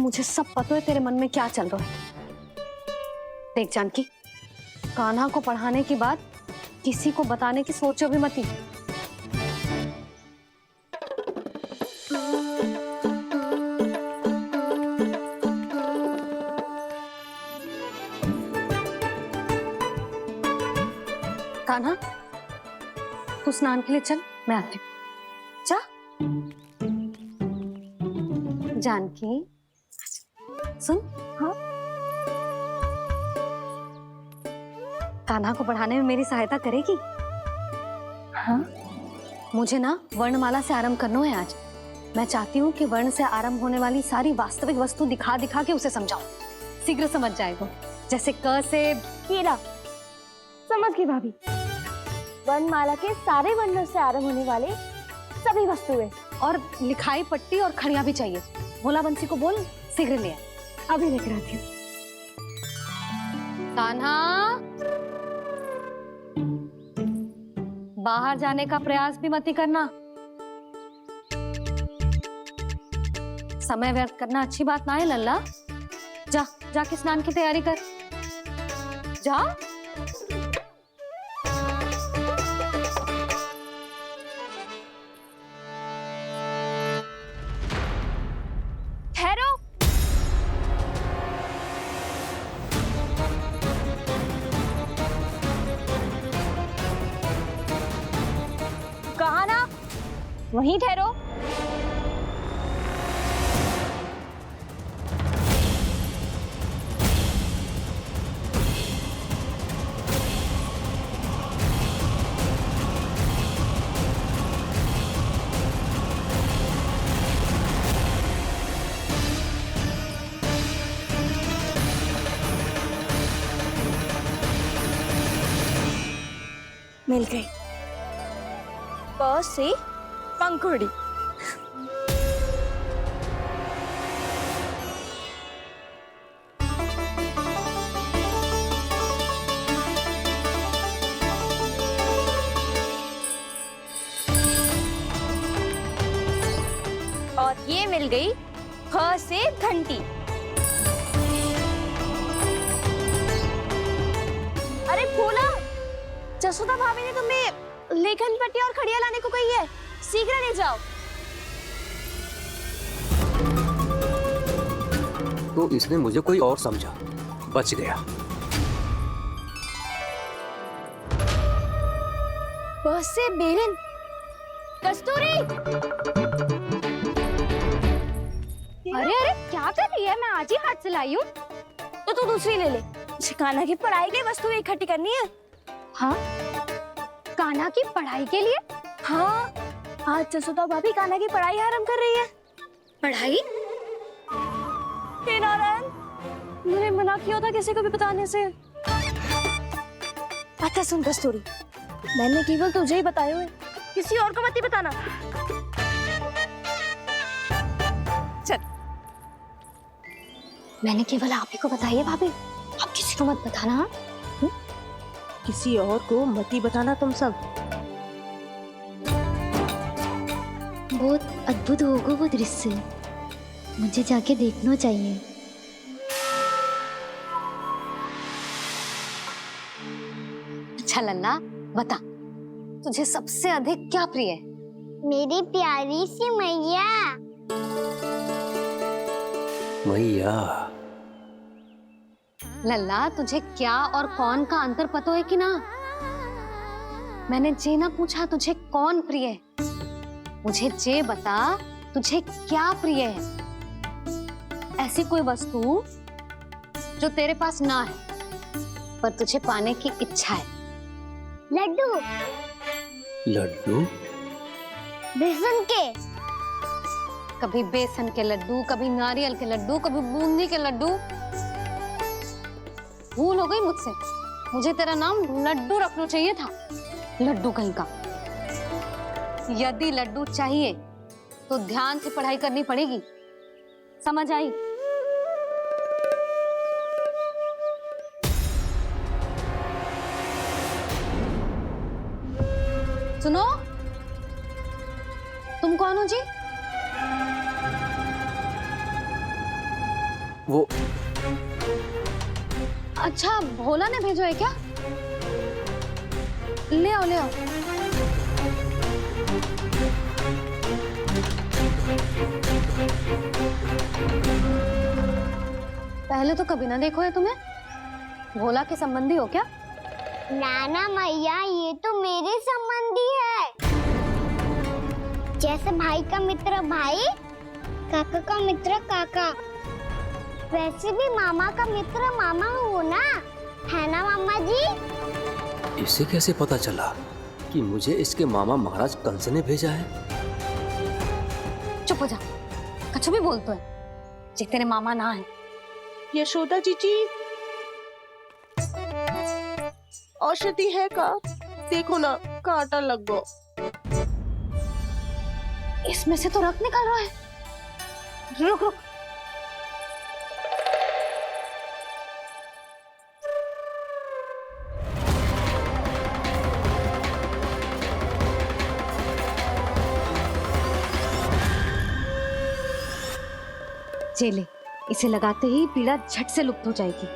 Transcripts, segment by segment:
मुझे सब पता है तेरे मन में क्या चल रहा है। देख जानकी, कान्हा को पढ़ाने की बात किसी को बताने की सोचो भी मत ही। कान्हा, तू स्नान के लिए चल, मैं आती हूँ। जा। जानकी सुन। हाँ, कान्हा को पढ़ाने में मेरी सहायता करेगी? हाँ, मुझे ना वर्णमाला से आरंभ करना है आज। मैं चाहती हूँ कि वर्ण से आरंभ होने वाली सारी वास्तविक वस्तु दिखा दिखा के उसे समझाऊं। शीघ्र समझ जाएगा। जैसे क से कीड़ा। समझ गई भाभी। वर्णमाला के सारे वर्णों से आरंभ होने वाले सभी वस्तुएं। और लिखाई पट्टी और खड़िया भी चाहिए। भोला बंसी को बोल शीघ्र ले आए। अभी लेकर आती हूँ। कान्हा, बाहर जाने का प्रयास भी मत ही करना। समय व्यर्थ करना अच्छी बात ना है लल्ला। जा, जाके स्नान की तैयारी कर। जा। ठहरो। कहा ना, वहीं ठहरो। मिल गई। प से पंखुड़ी। और ये मिल गई फ से घंटी। अरे फूला, जसोदा भाभी ने तुम्हें लेखन पट्टी और खड़िया लाने को कही है, शीघ्र ले जाओ। तो इसने मुझे कोई और समझा, बच गया। बस से बेलन। कस्तूरी। अरे अरे क्या कर रही है? मैं आज ही हाथ से लाई हूँ। तो तू दूसरी ले ले। कान्हा की पढ़ाई की वस्तुएं इकट्ठी करनी है। हाँ, कान्हा की पढ़ाई के लिए? हाँ, आज जसोदा भाभी कान्हा की पढ़ाई आरंभ कर रही है। पढ़ाई? हे नारायण, मैंने मना किया था किसी को भी बताने से। अच्छा सुन कस्तूरी, मैंने केवल तुझे ही बताया है, किसी और को मत ही बताना। चल। मैंने केवल आप ही को बताई है भाभी, आप किसी को मत बताना। हाँ? किसी और को मत ही बताना तुम सब। बहुत अद्भुत होगा वो दृश्य, मुझे जाके देखना चाहिए। अच्छा लल्ला, बता तुझे सबसे अधिक क्या प्रिय है? मेरी प्यारी सी मैया। मैया। लल्ला, तुझे क्या और कौन का अंतर पता है कि ना? मैंने जे ना पूछा तुझे कौन प्रिय है, मुझे जे बता तुझे क्या प्रिय है। ऐसी कोई वस्तु जो तेरे पास ना है पर तुझे पाने की इच्छा है। लड्डू। लड्डू? बेसन के। कभी बेसन के लड्डू, कभी नारियल के लड्डू, कभी बूंदी के लड्डू। भूल हो गई मुझसे, मुझे तेरा नाम लड्डू रखना चाहिए था। लड्डू कहीं का। यदि लड्डू चाहिए तो ध्यान से पढ़ाई करनी पड़ेगी, समझ आई? सुनो, तुम कौन हो जी? वो अच्छा, भोला ने भेजो है क्या? ले आओ ले आओ। पहले तो कभी ना देखो है तुम्हें। भोला के संबंधी हो क्या? नाना मैया, ये तो मेरे संबंधी है। जैसे भाई का मित्र भाई, काका का मित्र काका, वैसे भी मामा का मित्र मामा हो ना, है ना मामा जी? इसे कैसे पता चला कि मुझे इसके मामा महाराज कंस ने भेजा है? चुप हो जा, कुछ भी बोलते है जे तेरे मामा ना है। यशोदा जीजी, औषधि है का? देखो ना, कांटा लग गो। इसमें से तो रक्त निकल रहा है। रुक रुक। जेले, इसे लगाते ही पीड़ा झट से लुप्त हो जाएगी।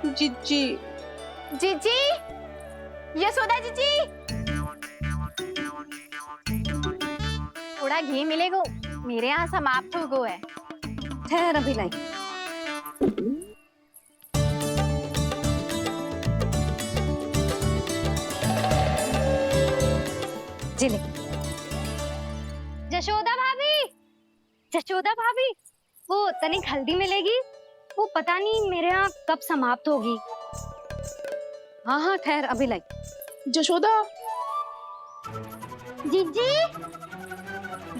जीजी, जीजी, यशोदा जीजी, थोड़ा घी मिलेगा? मेरे यहाँ समाप्त हो गया है। ठहर अभी लाई। जेले। जशोदा भाभी, जशोदा भाभी, वो तनिक हल्दी मिलेगी? वो पता नहीं मेरे यहाँ कब समाप्त होगी। हाँ हाँ ठहर अभी लाई। जशोदा, जीजी,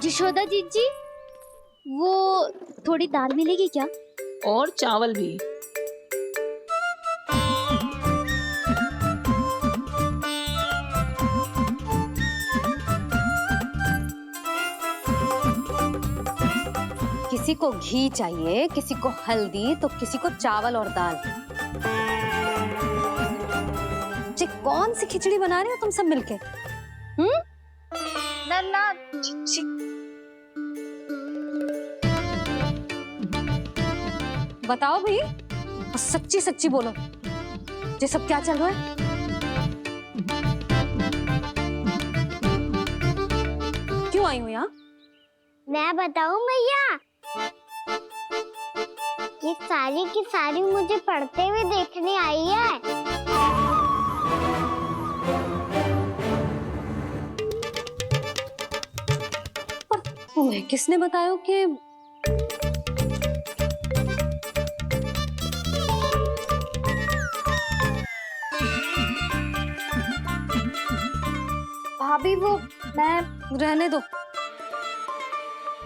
यशोदा जीजी, वो थोड़ी दाल मिलेगी क्या? और चावल भी। किसी को घी चाहिए, किसी को हल्दी, तो किसी को चावल और दाल। जी कौन सी खिचड़ी बना रहे हो तुम सब मिलके? नन्ना, बताओ भाई, और सच्ची सच्ची बोलो, ये सब क्या चल रहा है? क्यों आई हूँ यहाँ? मैं बताऊं भैया, ये सारी की सारी मुझे पढ़ते हुए देखने आई है। तुम्हें किसने बताया कि भाभी वो मैं रहने दो,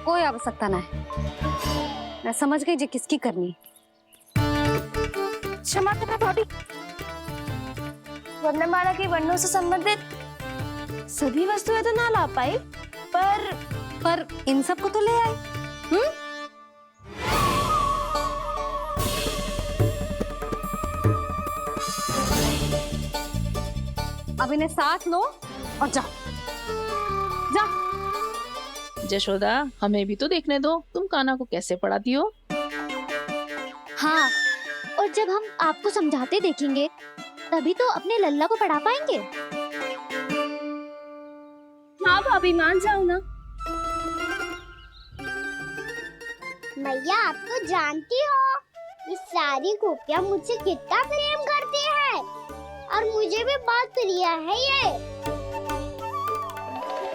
कोई आवश्यकता ना है। मैं समझ गई जी किसकी करनी है। क्षमा करना भाभी, वर्णमाला के वर्णों से संबंधित सभी वस्तुएं तो ना ला पाई, पर इन सब को तो ले आए। अब इन्हें साथ लो और जाओ। जा। जशोदा, हमें भी तो देखने दो, तुम कान्हा को कैसे पढ़ाती हो। हाँ, और जब हम आपको समझाते देखेंगे तभी तो अपने लल्ला को पढ़ा पाएंगे। हाँ भाभी, मान जाओ ना। मैया, आप तो जानती हो ये सारी गोपियां मुझसे कितना प्रेम करती है, और मुझे भी बहुत प्रिय है ये।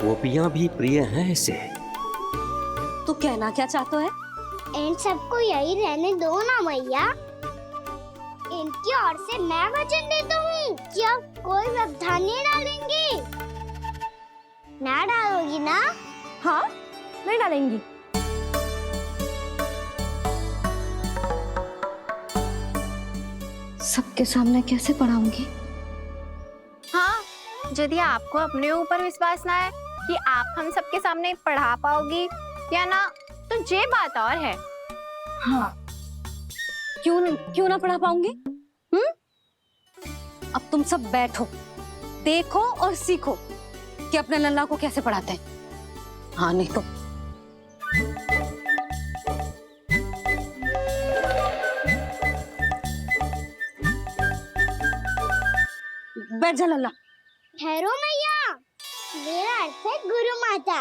गोपियां भी प्रिय हैं इसे। तू कहना क्या चाहता है? इन सबको यही रहने दो ना मैया। इनकी ओर से मैं वचन देता हूँ कि अब कोई व्यवधान नहीं डालेंगी। ना डालोगी ना? हाँ, नहीं डालेंगी। सबके सामने कैसे पढ़ाऊंगी? हाँ, यदि आपको अपने ऊपर विश्वास ना है कि आप हम सबके सामने पढ़ा पाओगी या ना, तो ये बात और है। हाँ, क्यों ना पढ़ा पाऊंगी? अब तुम सब बैठो, देखो और सीखो कि अपने लल्ला को कैसे पढ़ाते हैं। हाँ नहीं तो बैठ जा लल्ला। ठहरो मैया, मेरा अर्थ है गुरु माता।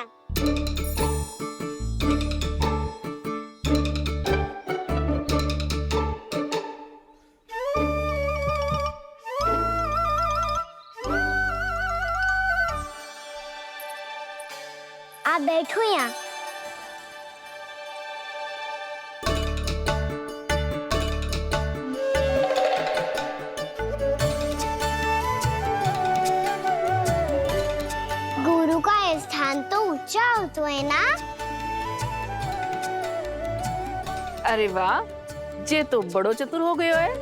आप बैठो यहाँ। गुरु का स्थान तो ऊंचा होता है ना। अरे वाह, जे तो बड़ो चतुर हो गयो है।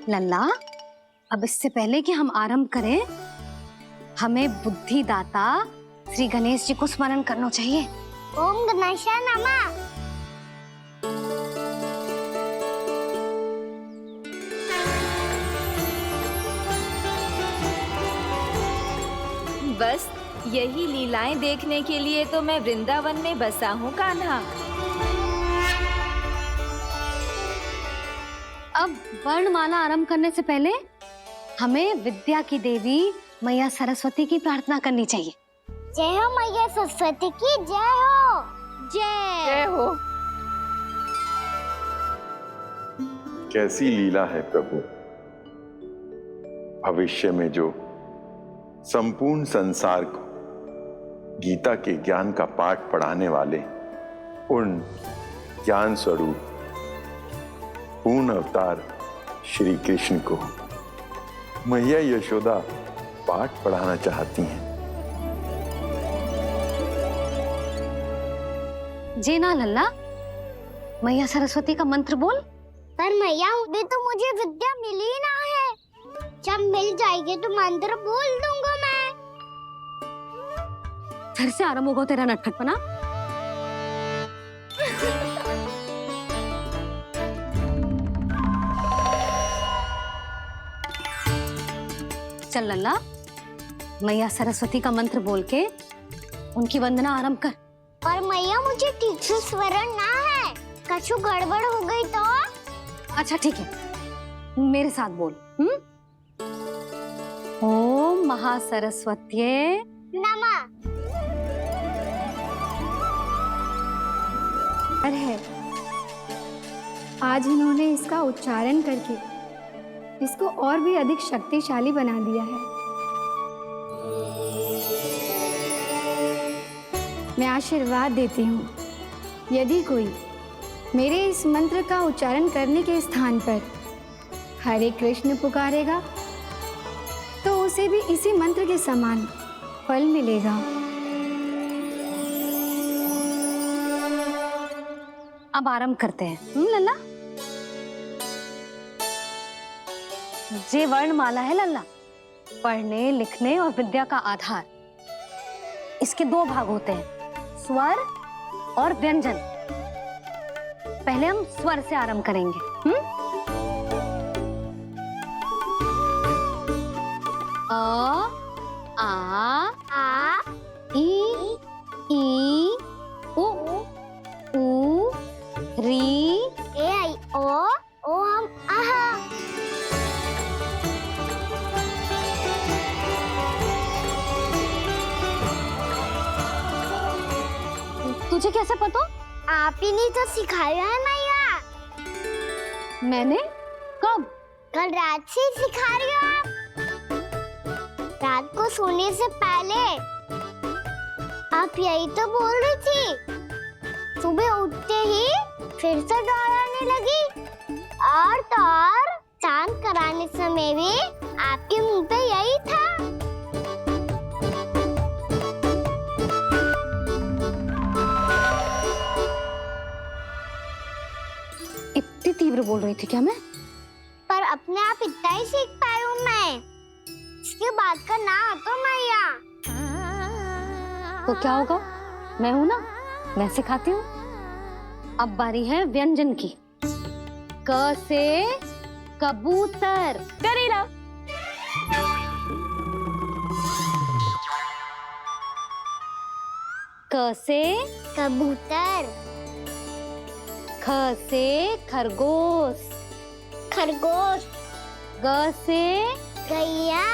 लल्ला, अब इससे पहले कि हम आरंभ करें, हमें बुद्धिदाता श्री गणेश जी को स्मरण करना चाहिए। ओम गणेशाय नमः। बस यही लीलाएं देखने के लिए तो मैं वृंदावन में बसा हूँ कान्हा। अब वर्णमाला आरंभ करने से पहले हमें विद्या की देवी मैया सरस्वती की प्रार्थना करनी चाहिए। जय हो मैया सरस्वती की जय हो। जय हो। कैसी लीला है प्रभु। भविष्य में जो संपूर्ण संसार को गीता के ज्ञान का पाठ पढ़ाने वाले उन ज्ञान स्वरूप पूर्ण अवतार श्री कृष्ण को मैया यशोदा पाठ पढ़ाना चाहती हैं। जी ना लल्ला, मैया सरस्वती का मंत्र बोल। पर मैया अभी तो मुझे विद्या मिली ना है। जब मिल जाएगी तो मंत्र बोल दूंगा मैं। फिर से आरंभ होगा तेरा नटखटपना। चल लल्ला, मैया सरस्वती का मंत्र बोल के उनकी वंदना आरंभ कर। पर मैया मुझे ठीक से स्मरण ना है, कछु गड़बड़ हो गई तो? अच्छा ठीक है, मेरे साथ बोल। ओम महासरस्वत्ये नमः। है। आज इन्होंने इसका उच्चारण करके इसको और भी अधिक शक्तिशाली बना दिया है। मैं आशीर्वाद देती हूँ, यदि कोई मेरे इस मंत्र का उच्चारण करने के स्थान पर हरे कृष्ण पुकारेगा तो उसे भी इसी मंत्र के समान फल मिलेगा। अब आरंभ करते हैं। लल्ला, जे वर्णमाला है लल्ला, पढ़ने लिखने और विद्या का आधार। इसके दो भाग होते हैं, स्वर और व्यंजन। पहले हम स्वर से आरंभ करेंगे। अ, आ, ई, उ, री, ए आई ओ हम आहा। तुझे कैसे पता? आप ही ने तो सिखाया है मैया। मैंने? कब? कल रात से सिखा रही हो आप। रात को सोने से पहले आप यही तो बोल रही थी। सुबह उठते ही फिर से दोहराने लगी, और तो और स्नान कराने समय भी आपके मुंह पे यही था। इतनी तीव्र बोल रही थी क्या मैं? पर अपने आप इतना ही सीख पाई हूँ मैं। इसके बाद का ना तो मैया। तो क्या होगा? मैं हूं ना, मैं सिखाती हूँ। अब बारी है व्यंजन की। क से कबूतर। करेला। क से कबूतर। ख से खरगोश। खरगोश। ग से गैया।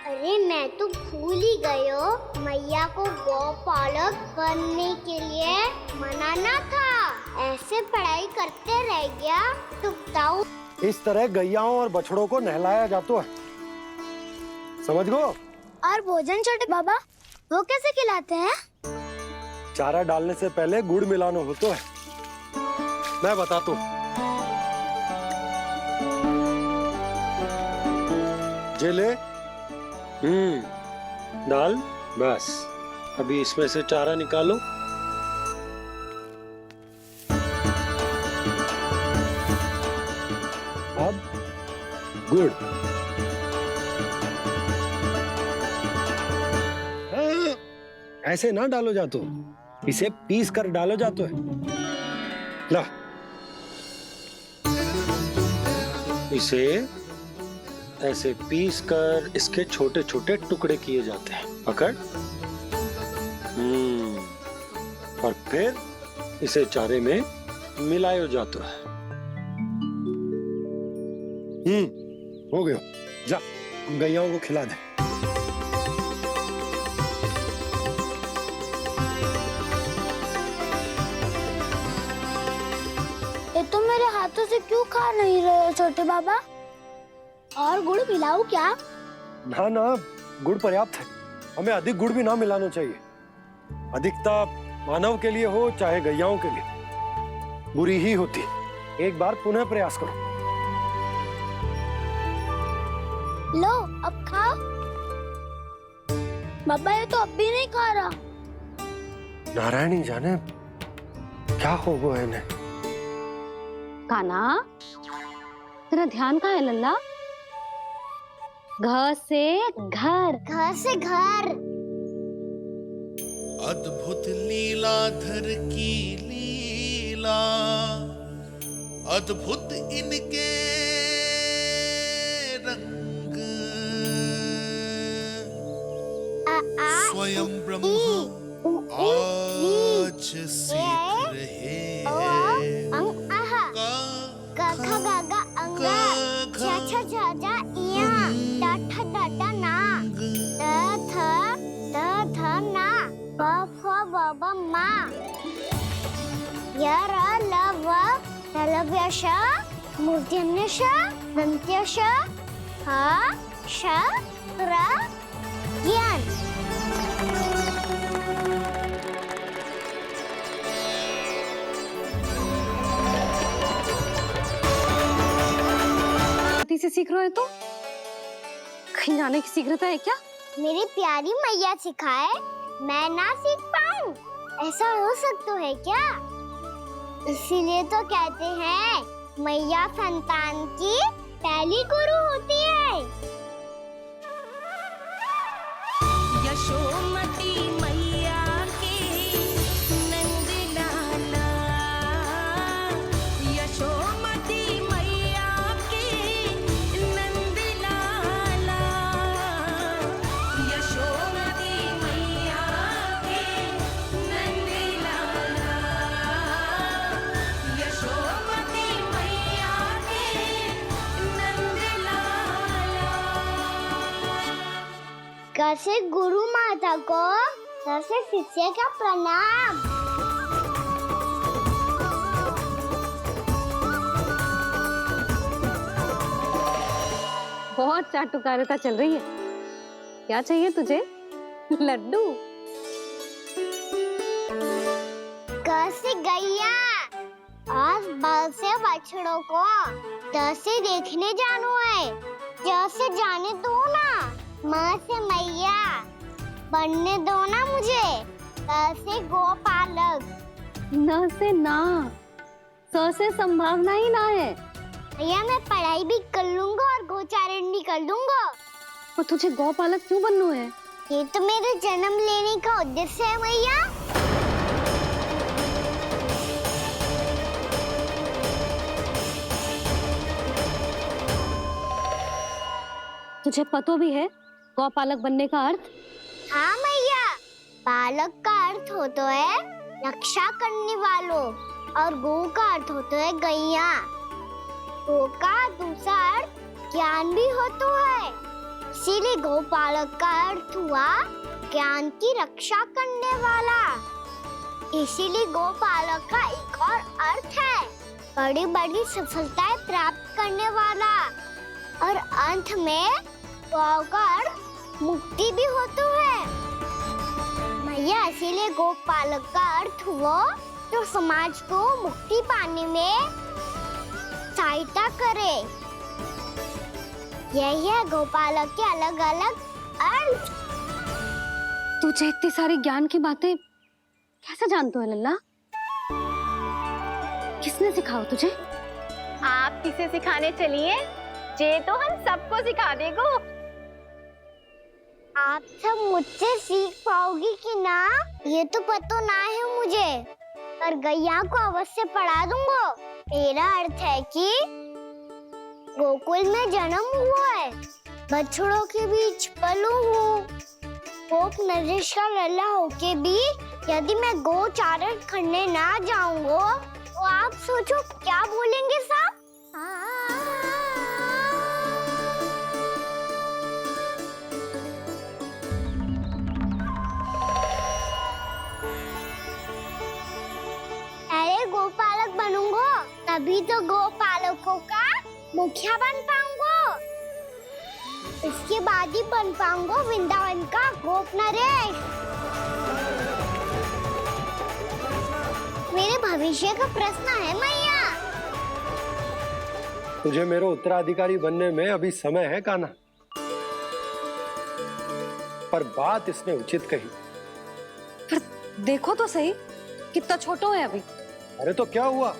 अरे मैं तो भूल ही गई हूँ, मैया को गौपालक बनने के लिए मनाना था। ऐसे पढ़ाई करते रह गया तो बताओ। इस तरह गैयाओं और बछड़ों को नहलाया जाता है, समझ गो। और भोजन छोटे बाबा वो कैसे खिलाते हैं? चारा डालने से पहले गुड़ मिलाना होता है, मैं बताता हूँ। जेले डाल, बस अभी इसमें से चारा निकालो। अब गुड़। ऐसे ना डालो जातो, इसे पीस कर डालो जातो है। ला, इसे ऐसे पीस कर इसके छोटे छोटे टुकड़े किए जाते हैं। पकड़। और फिर इसे चारे में मिलायो जाता है। हो गया, जा गैयाओं को खिला दे। ये तुम मेरे हाथों से क्यों खा नहीं रहे हो छोटे बाबा? और गुड़ मिलाऊं क्या? ना ना, गुड़ पर्याप्त है, हमें अधिक गुड़ भी ना मिलाना चाहिए। अधिकता मानव के लिए हो चाहे गैयाओं के लिए बुरी ही होती। एक बार पुनः प्रयास करो। लो अब खाओ। बाबा ये तो अब भी नहीं खा रहा। नारायणी जाने क्या हो गया इन्हें। कान्हा, तेरा ध्यान कहाँ है लल्ला? घ से घर। घर से घर। अद्भुत लीलाधर की लीला, अद्भुत इनके रंग, स्वयं ब्रह्म आज सीख रहे हैं। बाबा माँ यार लव लव्यश मूर्त्यन्यश दन्त्यश हा श र ज्ञान। से सीख रहे हो तो कहीं जाने की शीघ्रता है क्या? मेरी प्यारी मैया सिखाए, मैं ना सीख पाऊं, ऐसा हो सकता है क्या? इसीलिए तो कहते हैं मैया संतान की पहली गुरु होती है। यशोमती मैया की नंद लाला, यशोमती मैया की नंद लाला, यशोमती मैया की नंद लाला, यशोमती मैया की नंद लाला। कैसे गुरु माता को कैसे शिष्य का प्रणाम। बहुत चाटुकारिता चल रही है। क्या चाहिए तुझे? लड्डू? कैसे गैया आज बल से बछड़ों को कैसे देखने जानो है, जैसे जाने दो ना। माँ से मैया बनने दो ना मुझे, कैसे गोपालक। न से ना, स से संभावना ही ना है। भैया मैं पढ़ाई भी कर लूंगा और गोचारण भी कर दूंगा। और तुझे गौपालक क्यों बनना है? ये तो मेरे जन्म लेने का उद्देश्य है मैया। तुझे पता भी है गौपालक बनने का अर्थ? हाँ मैया, बालक का अर्थ होता है रक्षा करने वालों, और गो का अर्थ होता है गैया। गो का दूसरा अर्थ ज्ञान भी होता है, इसीलिए गोपालक का अर्थ हुआ ज्ञान की रक्षा करने वाला। इसीलिए गोपालक का एक और अर्थ है बड़ी बड़ी सफलताएं प्राप्त करने वाला, और अंत में गौ का अर्थ मुक्ति भी होता है। मैया इसीलिए गोपालक का अर्थ हुआ जो समाज को मुक्ति पाने में सहायता करे। यही है गोपालक के अलग अलग अर्थ। तुझे इतनी सारी ज्ञान की बातें कैसे जानते हो लल्ला? किसने सिखाओ तुझे? आप किसे सिखाने चलिए, जे तो हम सबको सिखा देगो। आप सब मुझसे सीख पाओगी कि ना ये तो पता ना है मुझे, पर गैया को अवश्य पढ़ा दूंगा। मेरा अर्थ है कि गोकुल में जन्म हुआ है, बछड़ों के बीच पलू हूँ, गोप नरेश का लल्ला होके भी यदि मैं गोचारण करने ना जाऊंगा तो आप सोचो क्या बोलेंगे साहब? अरे गोपालक बनूंगा तभी तो गोपालकों का मुखिया बन पाऊंगा, इसके बाद ही बन पाऊंगा वृंदावन का गोप नरेश। मेरे भविष्य का प्रश्न है मैया। तुझे मेरे उत्तराधिकारी बनने में अभी समय है कान्हा, पर बात इसने उचित कही। पर देखो तो सही, कितना छोटो है अभी। अरे तो क्या हुआ,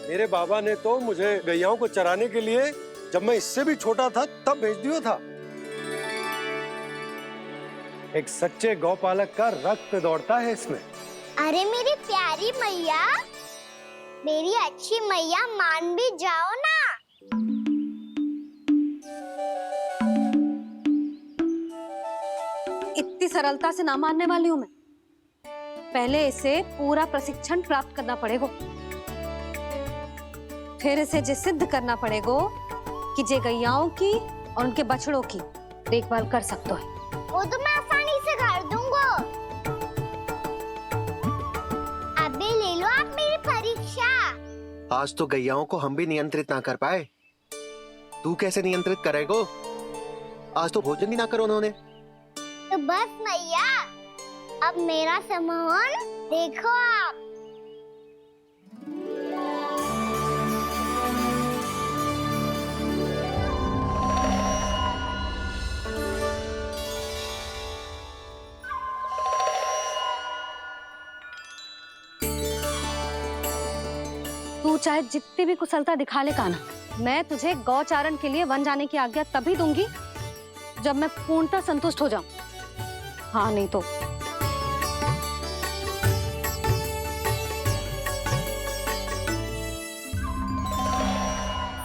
मेरे बाबा ने तो मुझे गैयाओं को चराने के लिए जब मैं इससे भी छोटा था तब भेज दिया था। एक सच्चे गौपालक का रक्त दौड़ता है इसमें। अरे मेरी प्यारी मैया, मेरी अच्छी मैया, मान भी जाओ ना। इतनी सरलता से ना मानने वाली हूं मैं। पहले इसे पूरा प्रशिक्षण प्राप्त करना पड़ेगा, फिर इसे ये सिद्ध करना पड़ेगा कि जे गैयाओं की और उनके बछड़ों की देखभाल कर सकते है। वो तो मैं आसानी से कर दूंगा। अबे ले लो आप मेरी परीक्षा। आज तो गैयाओं को हम भी नियंत्रित ना कर पाए, तू कैसे नियंत्रित करेगो? आज तो भोजन ही ना करो उन्होंने। तो बस मैया, अब मेरा सम्मान देखो आप। तू चाहे जितनी भी कुशलता दिखा ले कान्हा, मैं तुझे गौचारण के लिए वन जाने की आज्ञा तभी दूंगी जब मैं पूर्णतः संतुष्ट हो जाऊं। हाँ नहीं तो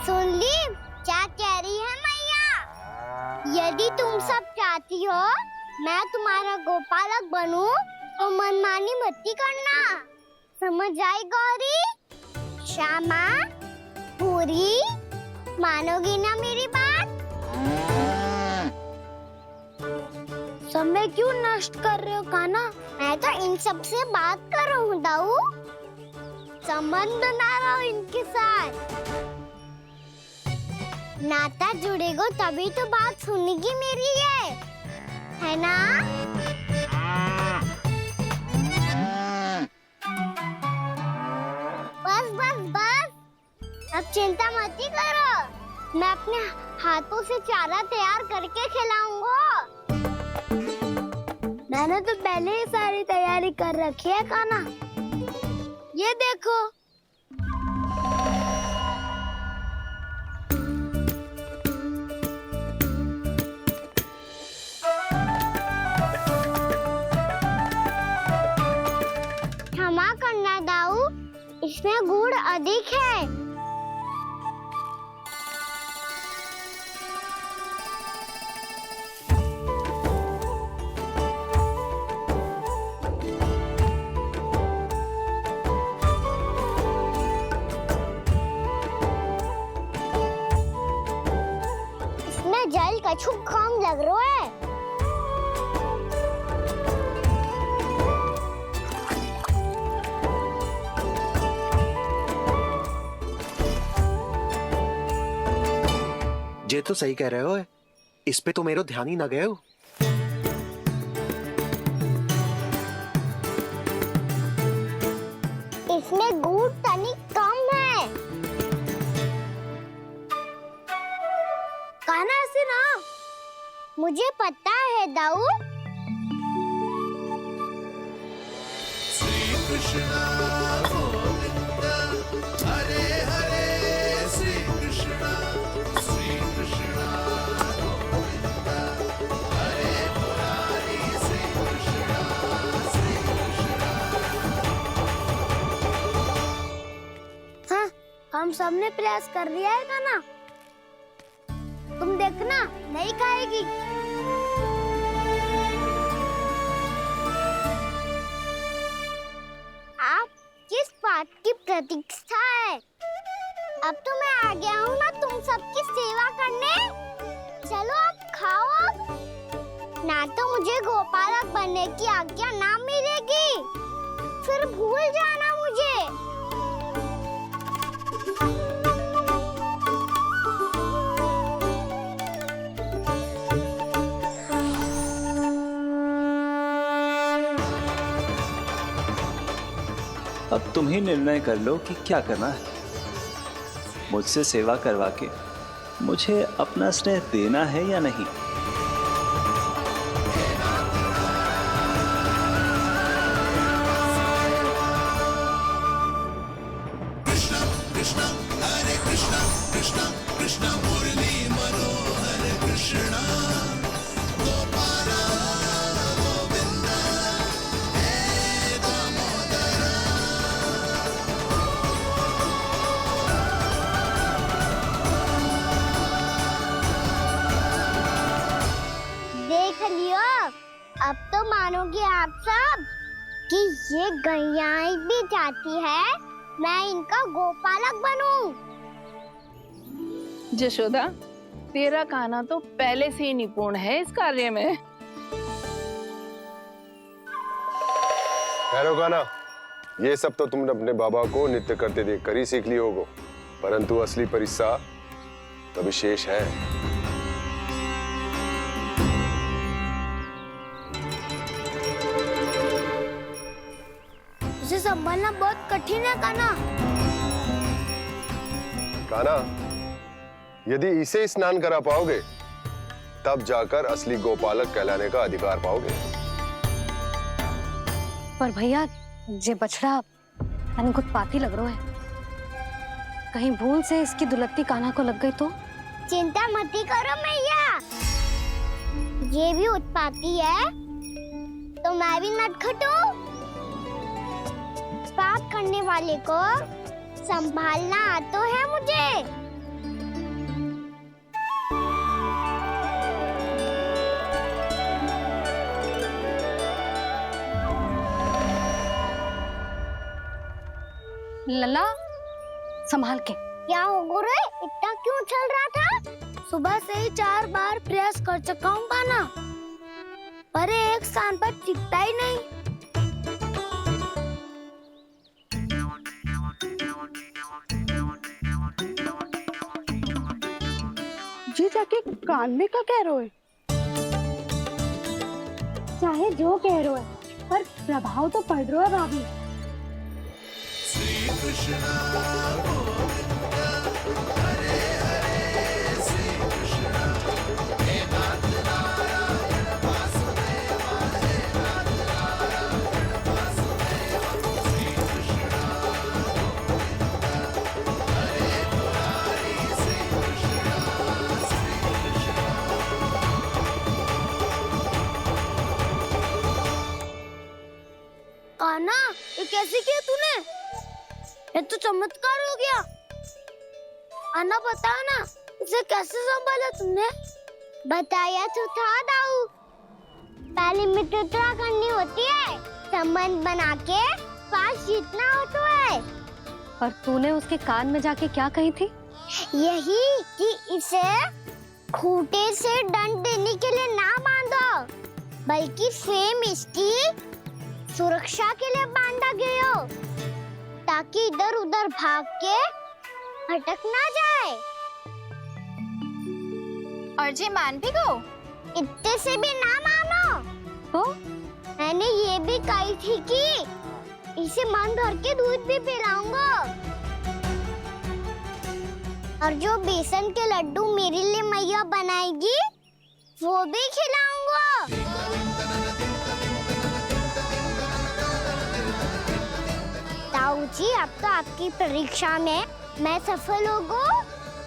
सुन ली क्या कह रही है मैया? यदि तुम सब चाहती हो मैं तुम्हारा गोपालक बनूं तो मनमानी मत करना, समझ आई गौरी? श्यामा, पूरी, मानोगी ना मेरी बात? समय क्यों नष्ट कर रहे हो कान्हा? मैं तो इन सब से बात कर रहा हूँ दाऊ, संबंध बना रहा हूँ इनके साथ। नाता जुड़ेगा तभी तो बात सुनेगी मेरी है ना? बस बस बस, अब चिंता मत ही करो, मैं अपने हाथों से चारा तैयार करके खिलाऊंगा। मैंने तो पहले ही सारी तैयारी कर रखी है कान्हा, ये देखो। क्षमा करना दाऊ, इसमें गुड़ अधिक है। जल कछु काम लग रहा है। ये तो सही कह रहे हो, इस पे तो मेरो ध्यान ही ना गए हो। इसमें गुड़ तनिक कम है। कान्हा से ना, मुझे पता है दाऊ। श्री कृष्ण गोविंद हरे हरे, श्री कृष्ण गोविंद हरे मुरारी, श्री कृष्ण हाँ, हम सबने प्रयास कर लिया है कान्हा। तुम देखना, नहीं खाएगी। आप किस बात की प्रतीक्षा है? अब तो मैं आ गया हूँ ना तुम सबकी सेवा करने। चलो आप खाओ अब। ना तो मुझे गोपालक बनने की आज्ञा ना मिलेगी, फिर भूल जाना मुझे। अब तुम ही निर्णय कर लो कि क्या करना है। मुझसे सेवा करवा के मुझे अपना स्नेह देना है या नहीं। कृष्ण कृष्ण हरे कृष्ण कृष्ण कृष्ण मुरली मनोहर कृष्ण गोपाल गोविंद हे दामोदर। देख लियो, अब तो मानोगे आप सब कि ये गैयाएं भी चाहती है मैं इनका गोपालक बनूं। जशोदा, तेरा कान्हा तो पहले से ही निपुण है इस कार्य में। खैर कान्हा, ये सब तो तुमने अपने बाबा को नृत्य करते देख कर ही सीख ली होगो, परंतु असली परिसा तो विशेष है। इसे संभालना बहुत कठिन है कान्हा। कान्हा, यदि इसे स्नान करा पाओगे तब जाकर असली गोपालक कहलाने का अधिकार पाओगे। पर भैया, ये बछड़ा यानी उत्पाती लग रहा है। कहीं भूल से इसकी दुलत्ती कान्हा को लग गई तो? चिंता मत करो मैया, ये भी उत्पाती है तो मैं भी नटखट हूँ। बात करने वाले को संभालना आता है मुझे। लला, संभाल के। क्या हो गुरु, इतना क्यों चल रहा था? सुबह से ही 4 बार प्रयास कर चुका हूँ कान्हा, पर एक स्थान पर टिकता ही नहीं। जी जाके कान में क्या कह रहे हो? चाहे जो कह रहे हो, पर प्रभाव तो पड़ रहा है भाभी। श्री कृष्ण गोविंद हरे हरे, श्री कृष्ण हे नाथ नारायण वासुदेव, हे नाथ नारायण वासुदेव, श्री कृष्ण गोविंद हरे मुरारी, श्री कृष्ण कान्हा, ये कैसे किया तूने? ये तो चमत्कार हो गया। अन्ना बताओ ना, इसे कैसे संभाला तुमने? बताया तो था दाऊ। पहले मित्रता करनी होती है, संबंध बना के पास जीतना होता है। पर तूने उसके कान में जाके क्या कही थी? यही कि इसे खूंटे से दंड देने के लिए ना बांधो, बल्कि स्वयं इसकी सुरक्षा के लिए बांधा गया हो, ताकि इधर उधर भाग के भटक ना जाए। और जी मान भी गो? इतने से भी ना मानो। तो मैंने ये भी कही थी कि इसे मन भर के दूध भी पिलाऊंगा, और जो बेसन के लड्डू मेरे लिए मैया बनाएगी वो भी खिलाऊंगा। ताऊ जी, अब तो आपकी परीक्षा में मैं सफल होगा।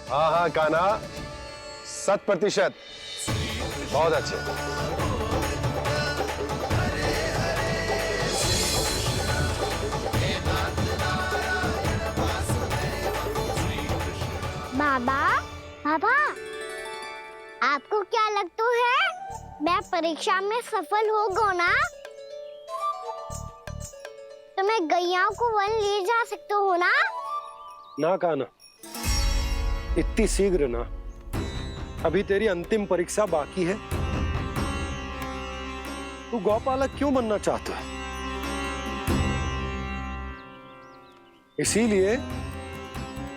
हाँ हाँ कान्हा, 100%। बहुत अच्छे। बाबा, बाबा, आपको क्या लगता है मैं परीक्षा में सफल होगा ना? तो मैं गैया को वन ले जा सकता हूँ ना? ना कान्हा, इतनी शीघ्र ना। अभी तेरी अंतिम परीक्षा बाकी है। तू गौपालक क्यों बनना चाहता है? इसीलिए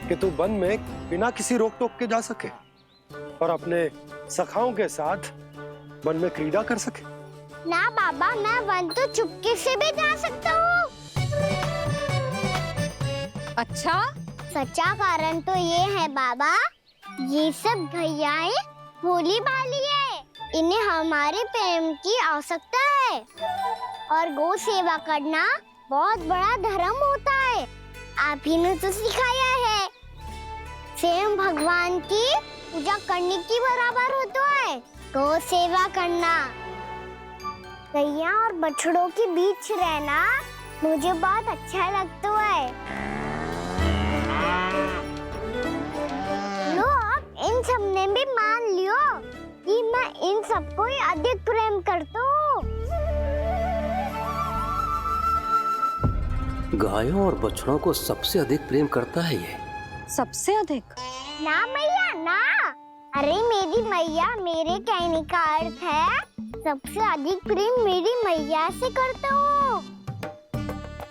कि तू वन में बिना किसी रोक टोक के जा सके और अपने सखाओं के साथ वन में क्रीड़ा कर सके। ना बाबा, मैं वन तो चुपके से भी जा सकता हूँ। अच्छा? सच्चा कारण तो ये है बाबा, ये सब भैयाएं भोली भाली है, इन्हें हमारे प्रेम की आवश्यकता है, और गौ सेवा करना बहुत बड़ा धर्म होता है। आप ही ने तो सिखाया है, स्वयं भगवान की पूजा करने की बराबर होता है गौ सेवा करना। गैया और बछड़ों के बीच रहना मुझे बहुत अच्छा लगता है। लो, अब इन सब ने भी मान लियो कि मैं इन सबको ही अधिक प्रेम करता हूँ। गायों और बछड़ों को सबसे अधिक प्रेम करता है ये। सबसे अधिक? ना मैया ना, अरे मेरी मैया, मेरे कहने का अर्थ है सबसे अधिक प्रेम मेरी मैया से करता हूँ,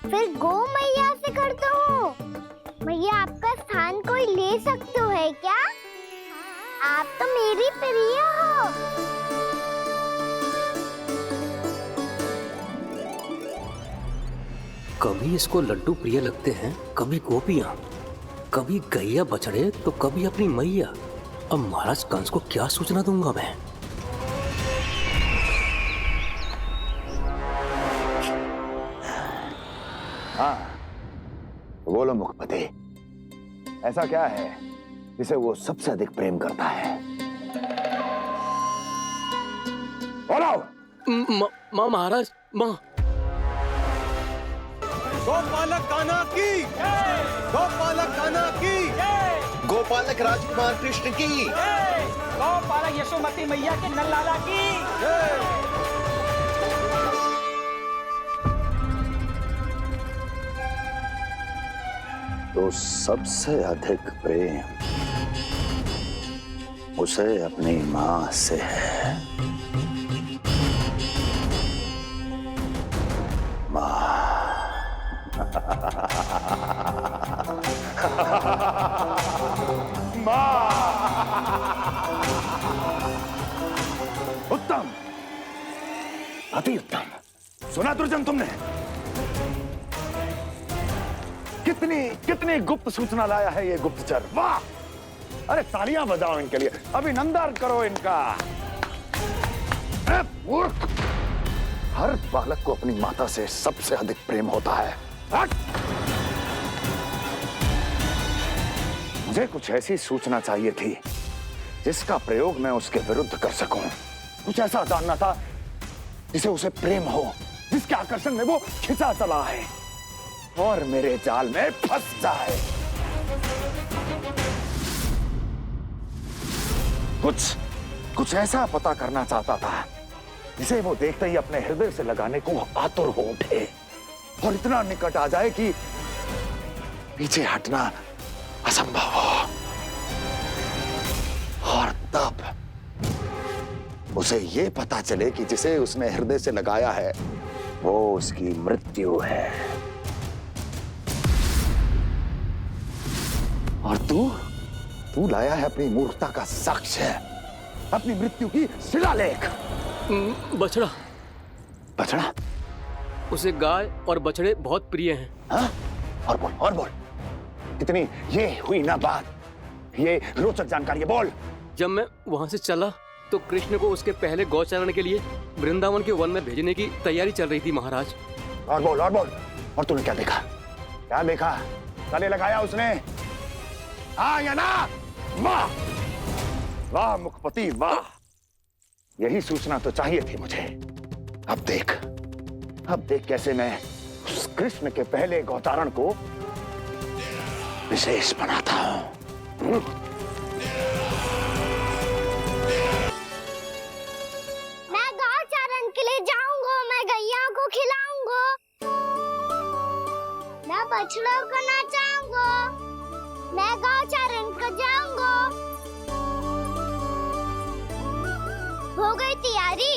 फिर गौ मैया से करता हूँ। मैया, आपका स्थान कोई ले सकते है क्या? आप तो मेरी प्रिय हो। कभी इसको लड्डू प्रिय लगते हैं, कभी गोपियां, कभी गैया बछड़े, तो कभी अपनी मैया। अब महाराज कंस को क्या सूचना दूंगा मैं? हाँ, बोलो मुखपति, ऐसा क्या है जिसे वो सबसे अधिक प्रेम करता है? बोलो। महाराज, माँ। गोपालक कान्हा की, गोपालक कान्हा की, गोपालक राजकुमार कृष्ण की, गोपालक यशोमती मैया के नल्लाला की। तो सबसे अधिक प्रेम उसे अपनी माँ से है। उत्तम, अति उत्तम। सुना दुर्जन तुमने? कितनी कितनी गुप्त सूचना लाया है ये गुप्तचर। वाह! अरे तालियां बजाओ इनके लिए, अभिनंदन करो इनका। मूर्ख! हर बालक को अपनी माता से सबसे अधिक प्रेम होता है। मुझे कुछ ऐसी सूचना चाहिए थी जिसका प्रयोग मैं उसके विरुद्ध कर सकूं। कुछ ऐसा जानना था जिसे उसे प्रेम हो, जिसके आकर्षण में वो खिंचा चला है और मेरे जाल में फंस जाए। कुछ ऐसा पता करना चाहता था जिसे वो देखते ही अपने हृदय से लगाने को आतुर हो उठे और इतना निकट आ जाए कि पीछे हटना असंभव हो। और उसे ये पता चले कि जिसे उसने हृदय से लगाया है वो उसकी मृत्यु है। और तू लाया है अपनी मूर्खता का साक्ष्य, अपनी मृत्यु की शिलालेख। बछड़ा। बछड़ा? उसे गाय और बछड़े बहुत प्रिय हैं। हाँ? और बोल कितनी ये हुई ना बात, ये रोचक जानकारी है, बोल। जब मैं वहां से चला तो कृष्ण को उसके पहले गौचारण के लिए वृंदावन के वन में भेजने की तैयारी चल रही थी महाराज। और बोल। और तूने क्या देखा? गले लगाया उसने? हाँ या ना? वाह वाह मुखपति वाह, यही सूचना तो चाहिए थी मुझे। अब देख कैसे मैं उस कृष्ण के पहले गौचारण को विशेष बनाता हूं। मैं गौचारण के लिए जाऊंगा, मैं गैया को खिलाऊंगा, मैं बछड़ों को नचाऊंगा, मैं गौचारण को जाऊंगा। हो गई तैयारी,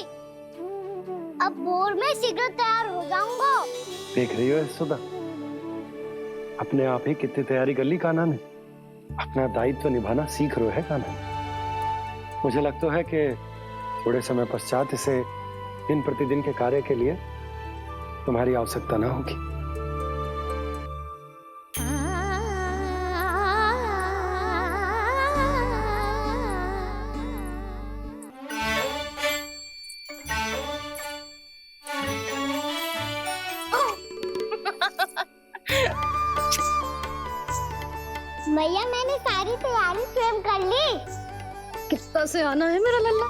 अब भोर में शीघ्र तैयार हो जाऊंगा। देख रही हो सुधा, अपने आप ही कितनी तैयारी कर ली कान्हा ने। अपना दायित्व तो निभाना सीख रहे है कान्हा। मुझे लगता है कि थोड़े समय पश्चात इसे दिन प्रतिदिन के कार्य के लिए तुम्हारी आवश्यकता ना होगी। मैया मैंने सारी तैयारी स्वयं कर ली। कितना से आना है मेरा लल्ला।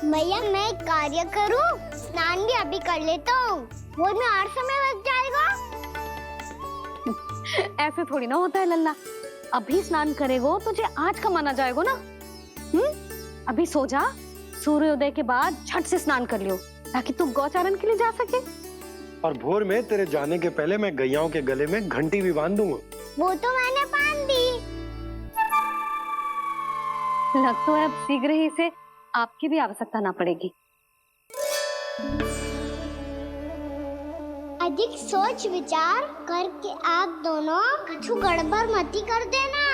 मैया मैं एक कार्य करूं, स्नान भी अभी कर लेता हूँ, वो में और समय लग जाएगा। ऐसे थोड़ी ना होता है लल्ला, अभी स्नान करेगो तुझे आज कमाना जाएगो ना। अभी सो जा, सूर्योदय के बाद झट से स्नान कर लियो ताकि तू गौचारण के लिए जा सके। और भोर में तेरे जाने के पहले मैं गैयाओं के गले में घंटी भी बांध दूंगा। वो तो मैंने बांध दी। लग तो है अब शीघ्र ही से आपकी भी आवश्यकता ना पड़ेगी। अधिक सोच विचार करके आप दोनों कछु गड़बड़ मती कर देना।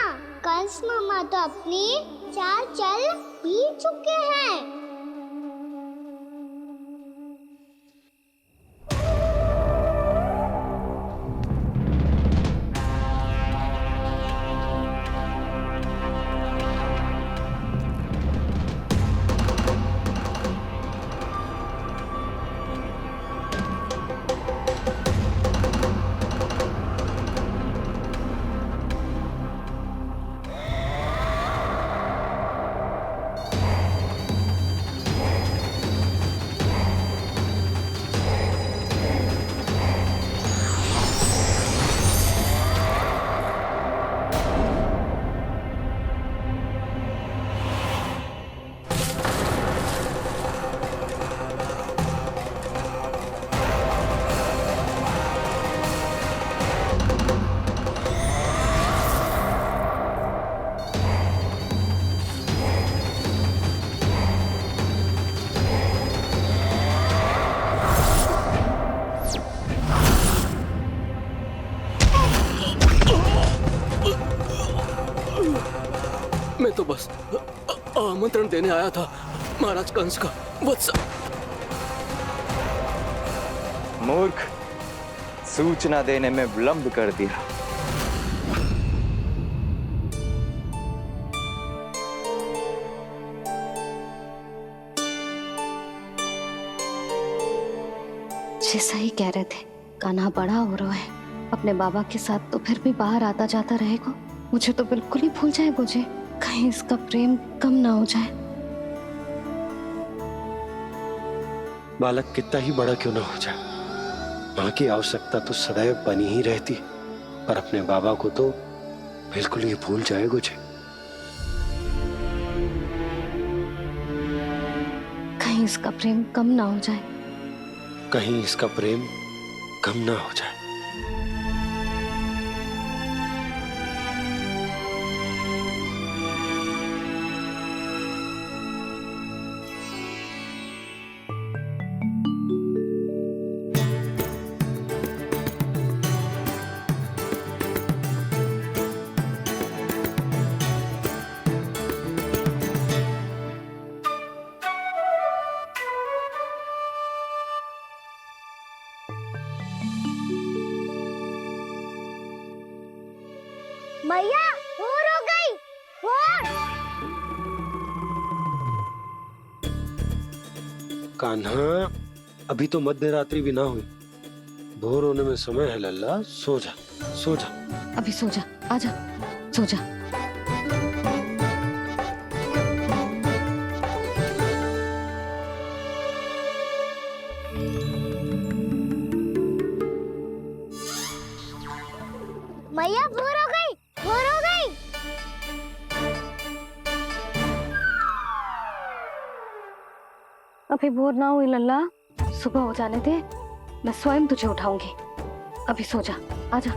कंस मामा तो अपनी चाल चल ही चुके हैं। मैं तो बस आमंत्रण देने आया था महाराज कंस का। वत्स मूर्ख, सूचना देने में विलंब कर दिया। जैसा ही कह रहे थे, कान्हा बड़ा हो रहा है, अपने बाबा के साथ तो फिर भी बाहर आता जाता रहेगा। मुझे तो बिल्कुल ही भूल जाए मुझे, कहीं इसका प्रेम कम ना हो जाए। बालक कितना ही बड़ा क्यों ना हो जाए, माँ की आवश्यकता तो सदैव बनी ही रहती, पर अपने बाबा को तो बिल्कुल ही भूल जाए मुझे। कहीं इसका प्रेम कम ना हो जाए, कहीं इसका प्रेम कम ना हो जाए। मैया भोर हो गई, भोर। कान्हा, अभी तो मध्य रात्रि भी ना हुई, भोर होने में समय है लल्ला। सो जा, सो जा। अभी सो जा, आजा, सो जा। मैया भोर हो गई, भोर हो गई। अभी भोर ना हुई लल्ला, सुबह हो जाने दे, मैं स्वयं तुझे उठाऊंगी। अभी सो जा, आजा।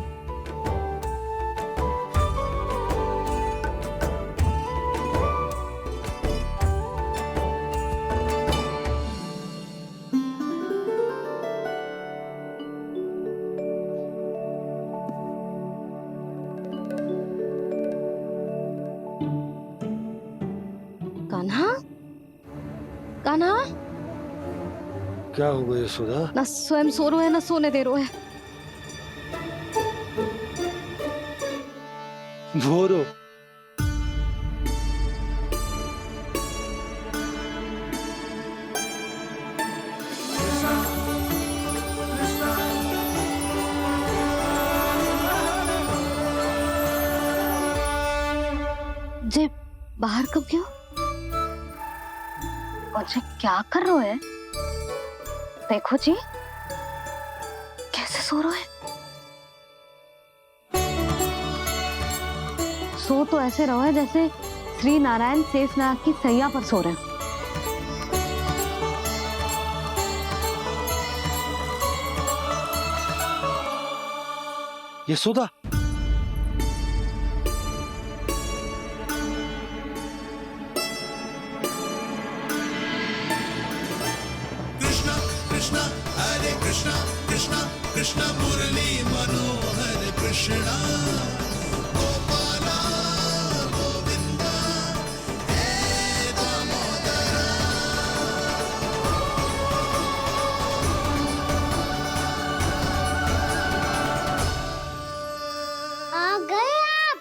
कान्हा, कान्हा, क्या हो गया यशोदा? ना स्वयं सो रहे है ना सोने दे रहे है। भोर हो। जे बाहर कब क्यों? और जे क्या कर रहे है? देखो जी, कैसे सो रहे हैं। सो तो ऐसे रहो है जैसे श्री नारायण शेषनाग की सैया पर सो रहे हैं। यशोदा, कृष्ण हरे कृष्ण कृष्ण कृष्ण मुरली मनोहर कृष्ण गोपाला गोविंदा हे दामोदरा। आ गए आप।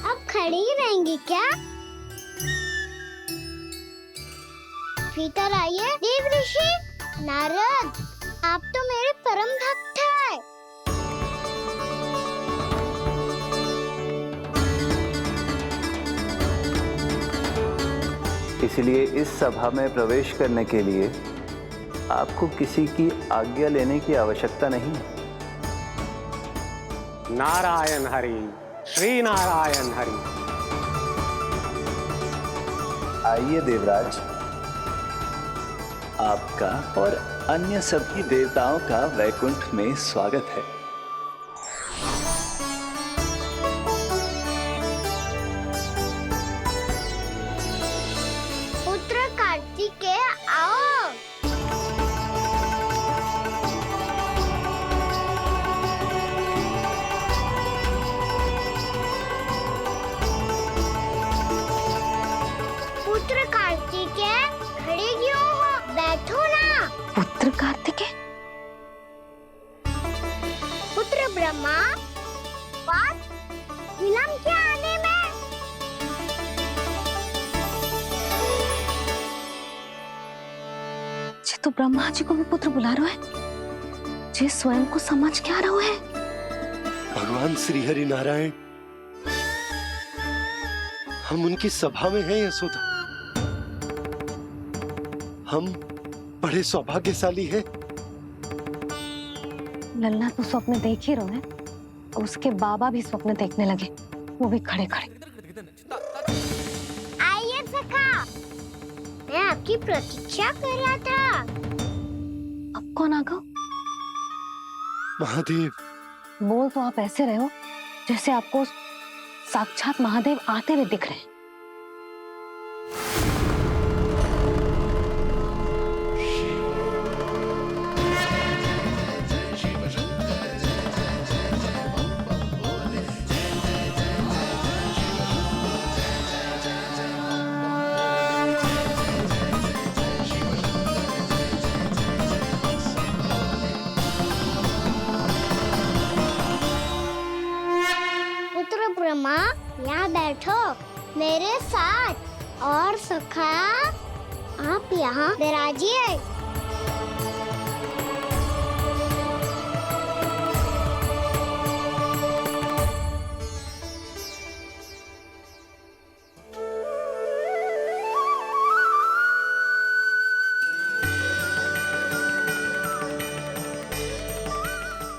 अब खड़ी ही रहेंगी क्या? भीतर आइए। देव ऋषि नारद, आप तो मेरे परम भक्त हैं। इसलिए इस सभा में प्रवेश करने के लिए आपको किसी की आज्ञा लेने की आवश्यकता नहीं है। नारायण हरि, श्री नारायण हरि। आइए देवराज, आपका और अन्य सभी देवताओं का वैकुंठ में स्वागत है। पुत्र कार्तिकेय आओ। पुत्र कार्तिकेय खड़े क्यों हो? बैठो ना। पुत्र कार्तिकेय? पुत्र ब्रह्मा, बात विलंब क्या आने में? जे तो ब्रह्मा जी को भी पुत्र बुला रहे हैं, जे स्वयं को समझ क्या रहे हैं। भगवान श्री हरि नारायण, हम उनकी सभा में हैं यशोदा। हम बड़े सौभाग्यशाली हैं। लल्ला तो स्वप्न देख ही रहे हैं, और उसके बाबा भी स्वप्न देखने लगे, वो भी खड़े खड़े। आइए सखा, मैं आपकी प्रतीक्षा कर रहा था। अब कौन आ गया? महादेव। बोल तो आप ऐसे रहे हो जैसे आपको साक्षात महादेव आते हुए दिख रहे हैं। मामा यहाँ बैठो मेरे साथ। और सखा आप यहाँ विराजिए।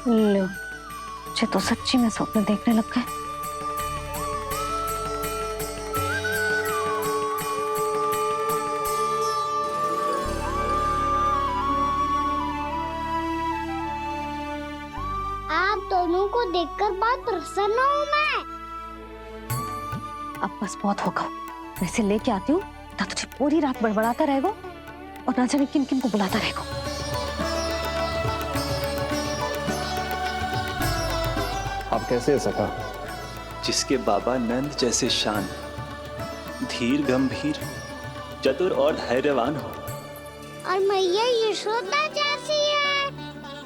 लो, मुझे तो सच्ची में स्वप्न देखने लग गए। आप दोनों को देखकर बहुत प्रसन्न हूँ मैं। अब बस बहुत होगा, मैं इसे लेके आती हूँ ना, तुझे पूरी रात बड़बड़ाता रहेगा और ना जाने किन किन को बुलाता रहेगा। आप कैसे है सखा? जिसके बाबा नंद जैसे शान, धीर गंभीर, चतुर और धैर्यवान हो। और मैया यशोदा जैसी है,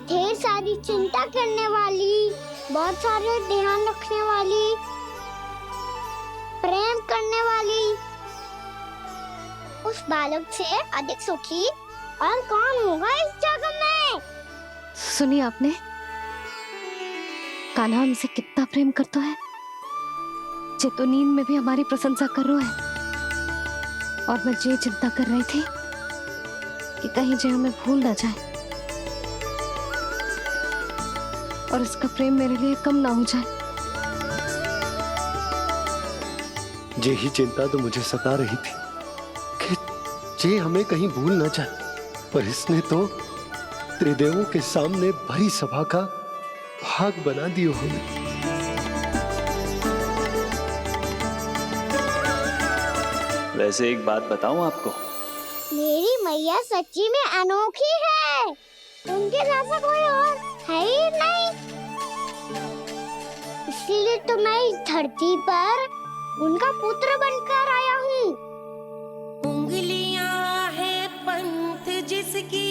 ढेर सारी चिंता करने वाली, बहुत सारे ध्यान रखने वाली, प्रेम करने वाली। उस बालक से अधिक सुखी और कौन होगा इस जगत में? सुनिए आपने, कान्हा हमसे कितना प्रेम करता है, जे तो नींद में भी हमारी प्रशंसा कर रहा है। और मैं ये चिंता कर रही थी कि कहीं जे हमें भूल ना जाए और इसका प्रेम मेरे लिए कम ना हो जाए। यही चिंता तो मुझे सता रही थी कि जे हमें कहीं भूल ना जाए, पर इसने तो त्रिदेवों के सामने भरी सभा का भाग बना दियो हमें। वैसे एक बात बताऊं आपको, मेरी मैया सच्ची में अनोखी है, उनके जैसा कोई और है ही नहीं। इसीलिए तो मैं इस धरती पर उनका पुत्र बनकर आया हूँ। उंगलियां है पंथ जिसकी,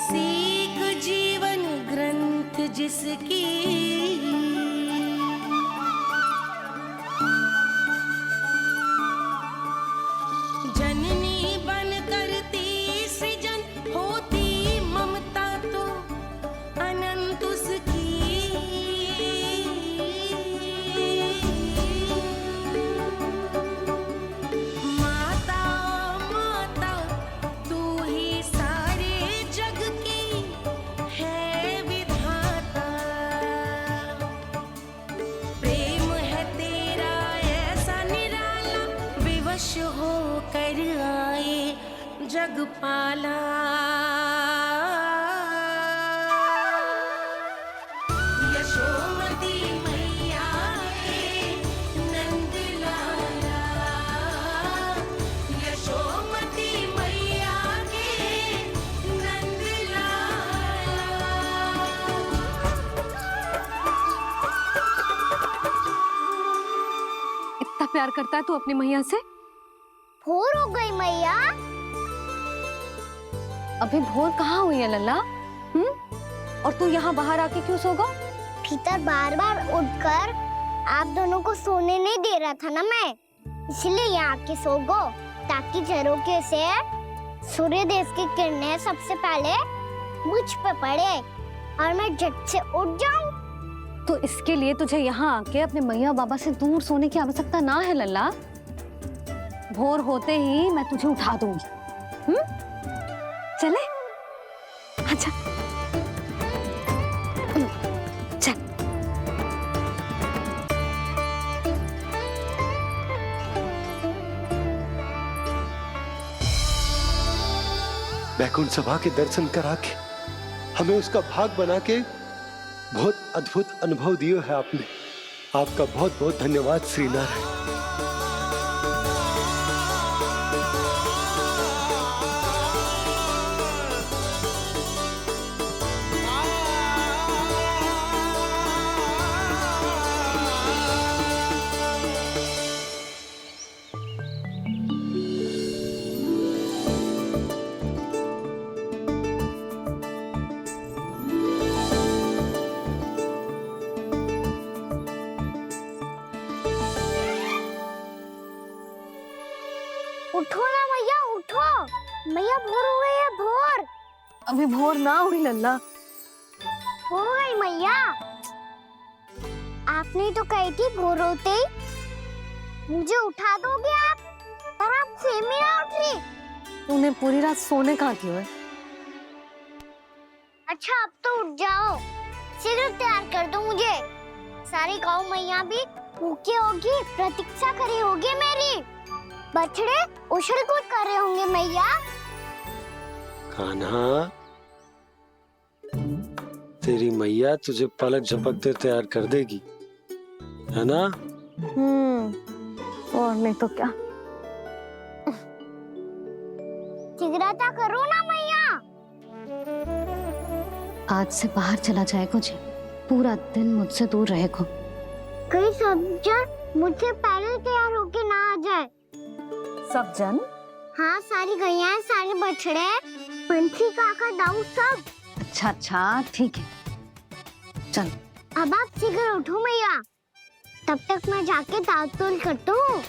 सीख जीवन ग्रंथ जिसकी, जननी बन करती सृजन होती ममता तो अनंत उसकी। माता माता तू ही सारे जग की है विधाता, प्रेम है तेरा ऐसा निराला, विवश हो कर आए जग पाला। यशोमती मैया के नंद लाला, यशोमती मैया के नंद लाला। इतना प्यार करता है तू अपनी मैया से? भोर हो गई मैया। अभी भोर कहाँ हुई है लल्ला? और तू यहाँ बाहर आके क्यों सो गया? भीतर बार बार उठकर आप दोनों को सोने नहीं दे रहा था ना मैं, इसलिए यहाँ आके सो गो, ताकि झरोखे से सूर्य देव की किरणें सबसे पहले मुझ पे पड़े और मैं झट से उठ जाऊं। तो इसके लिए तुझे यहाँ आके अपने मैया बाबा से दूर सोने की आवश्यकता ना है लल्ला। भोर होते ही मैं तुझे उठा दूंगी। चले? अच्छा चल। वैकुंठ सभा के दर्शन करा के हमें उसका भाग बना के बहुत अद्भुत अनुभव दियो है आपने। आपका बहुत बहुत धन्यवाद श्री नारायण। उठो ना मैया, उठो। मैया भोर हो गई है, भोर। अभी भोर ना हुई लल्ला। हो गई मैया। आपने तो कही थी भोर होते ही मुझे उठा दोगे आप, पर आप फिर भी ना उठ रही। तूने पूरी रात सोने कहाँ की है? अच्छा अब तो उठ जाओ, शीघ्र तैयार कर दो मुझे। सारी गाँव मैया भी भूखी होगी, प्रतीक्षा करी होगी मेरी। बछड़े उछल कूद कर रहे होंगे मैया। कान्हा, तेरी मैया तुझे पलक झपकते तैयार कर देगी, है ना? और नहीं तो क्या। शीघ्रता करो ना मैया। आज से बाहर चला जाएगा जी, पूरा दिन मुझसे दूर रहेगा। कहीं सब जन मुझसे पहले तैयार होके ना आ जाए। सब जन? हाँ, सारी गैया, सारे बछड़े, पंछी, काका, दाऊ सब। अच्छा अच्छा ठीक है, चल। अब आप शीघ्र उठो मैया, तब तक मैं जाके ताल-तोल करता हूँ।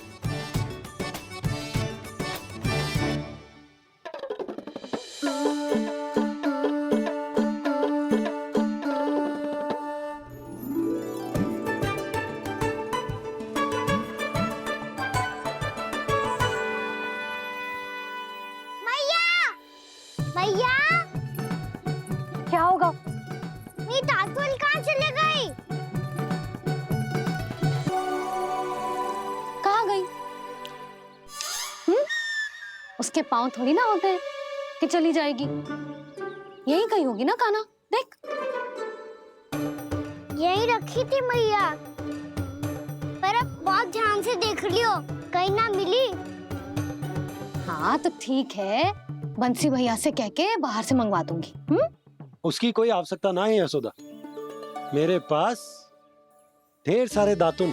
मैया, क्या होगा? मेरी ताल-तोल कहाँ चले गई? कहाँ गई? उसके पाँव थोड़ी ना होते हैं कि चली जाएगी। यही कहीं होगी ना कान्हा, देख। यही रखी थी मैया, पर अब बहुत ध्यान से देख लियो, कहीं ना मिली। हाँ तो ठीक है, बंसी भैया से कह के बाहर से मंगवा दूंगी। उसकी कोई आवश्यकता ना है यशोदा, मेरे पास ढेर सारे दातुन,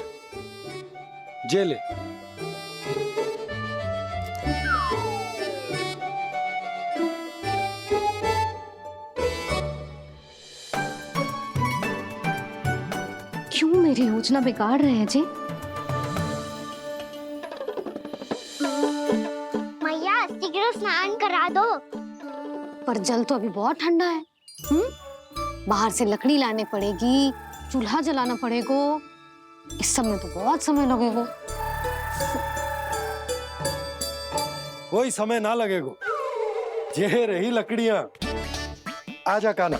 जे ले। क्यों मेरी योजना बिगाड़ रहे हैं जी? मैया शीघ्र स्नान करा दो। पर जल तो अभी बहुत ठंडा है। बाहर से लकड़ी लाने पड़ेगी, चूल्हा जलाना पड़ेगा, इस सब में तो बहुत समय लगेगा। कोई समय ना लगेगा, ये रही लकड़ियां। आजा कान्हा।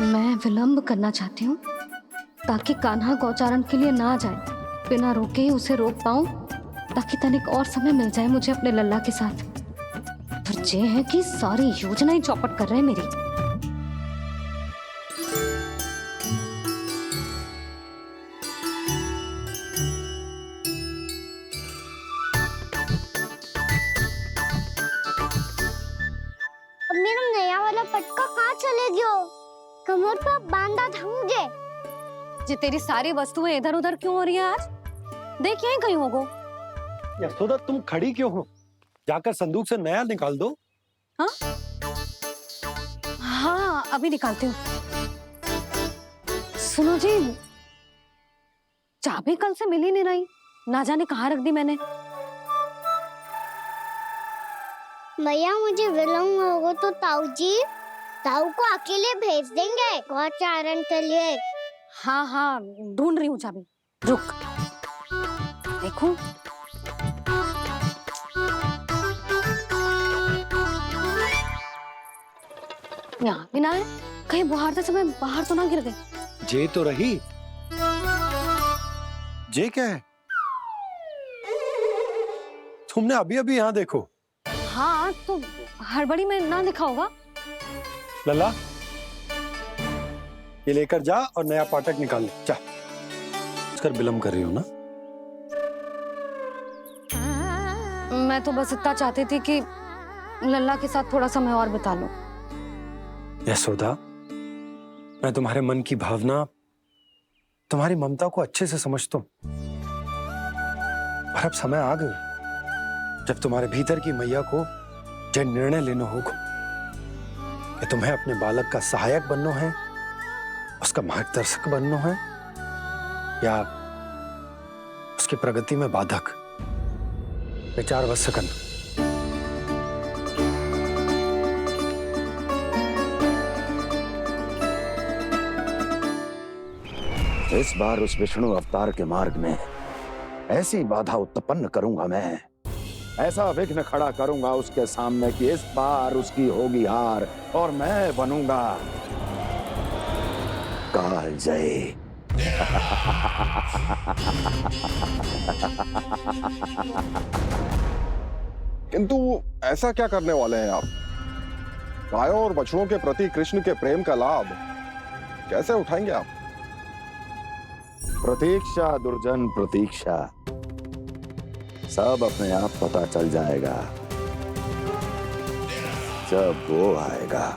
मैं विलंब करना चाहती हूँ ताकि कान्हा गौचारण के लिए ना जाए, बिना रोके ही उसे रोक पाऊं, ताकि तनिक और समय मिल जाए मुझे अपने लल्ला के साथ। पर ये है कि सारी योजना ही चौपट कर रहे हैं मेरी। अब मेरा नया वाला पटका कहाँ चले गयो? कमर पर बांधा था मुझे। जी तेरी सारी वस्तुएं इधर उधर क्यों हो रही है आज? देख यहीं कहीं होगो। यशोदा तुम खड़ी क्यों हो? जाकर संदूक से नया निकाल दो। हाँ हाँ अभी निकालती हूँ। सुनो जी, चाबी कल से मिल ही नहीं रही, ना जाने कहाँ रख दी मैंने। भैया मुझे विलम्ब होगा तो ताऊ को अकेले भेज देंगे गौचारण के लिए। हाँ हाँ ढूंढ रही हूँ चाबी, रुक। देखूं। यहाँ भी ना है, कहीं बुहारते समय बाहर तो ना गिर गई। जे तो रही। जे क्या है? तुमने अभी अभी यहाँ देखो। हाँ तो हड़बड़ी में ना दिखा होगा। लल्ला, ये लेकर जा और नया पाठक निकाल ले, जा। उसकर विलम्ब कर रही हो ना? मैं तो बस इतना चाहती थी कि लल्ला के साथ थोड़ा समय और बिता लूं। यशोदा, मैं तुम्हारे मन की भावना, तुम्हारी ममता को अच्छे से समझता हूं। पर अब समय आ गया जब तुम्हारे भीतर की मैया को यह निर्णय लेना होगा कि तुम्हें अपने बालक का सहायक बनना है, उसका मार्गदर्शक बनना है, या की प्रगति में बाधक। विचार वश्य करना। इस बार उस विष्णु अवतार के मार्ग में ऐसी बाधा उत्पन्न करूंगा मैं, ऐसा विघ्न खड़ा करूंगा उसके सामने कि इस बार उसकी होगी हार और मैं बनूंगा कालजयी। किंतु ऐसा क्या करने वाले हैं आप? गायों और बछड़ों के प्रति कृष्ण के प्रेम का लाभ कैसे उठाएंगे आप? प्रतीक्षा दुर्जन प्रतीक्षा, सब अपने आप पता चल जाएगा जब वो आएगा।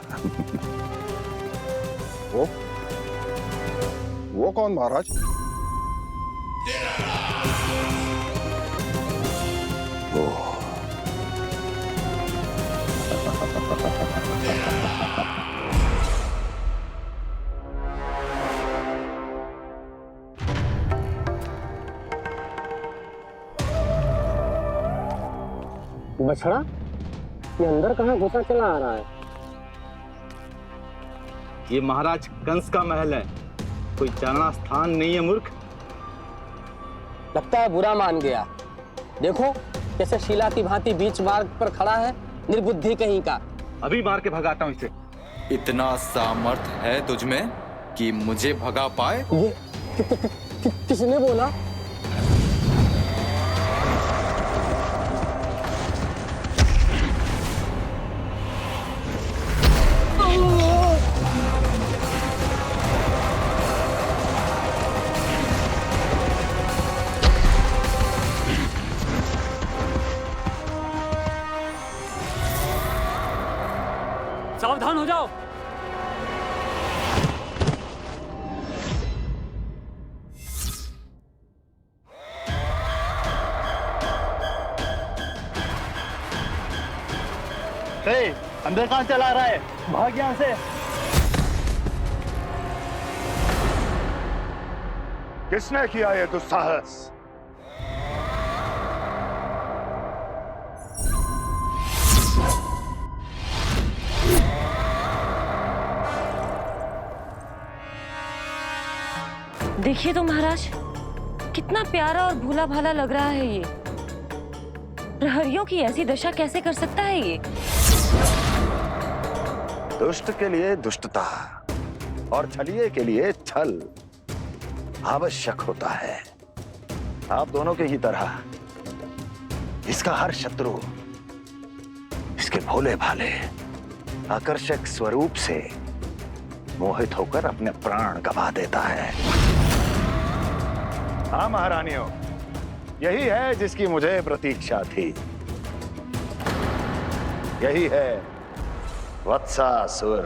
वो कौन महाराज? वो बछड़ा, ये अंदर कहाँ घुसा चला आ रहा है? ये महाराज कंस का महल है, कोई चारणा स्थान नहीं है मूर्ख। लगता है बुरा मान गया। देखो कैसे शीला की भांति बीच मार्ग पर खड़ा है, निर्बुद्धि कहीं का। अभी मार के भगाता हूँ इसे। इतना सामर्थ है तुझमें कि मुझे भगा पाए? ये किसने बोला? सावधान हो जाओ। अंदर कहाँ चला रहा है? भाग यहाँ से। किसने किया ये दुस्साहस? देखिए तो महाराज, कितना प्यारा और भोला भाला लग रहा है ये। प्रहरियों की ऐसी दशा कैसे कर सकता है ये? दुष्ट के लिए दुष्टता और छलिए के लिए छल आवश्यक होता है। आप दोनों के ही तरह इसका हर शत्रु इसके भोले भाले आकर्षक स्वरूप से मोहित होकर अपने प्राण गंवा देता है। हाँ महारानियों, यही है जिसकी मुझे प्रतीक्षा थी। यही है वत्सासुर।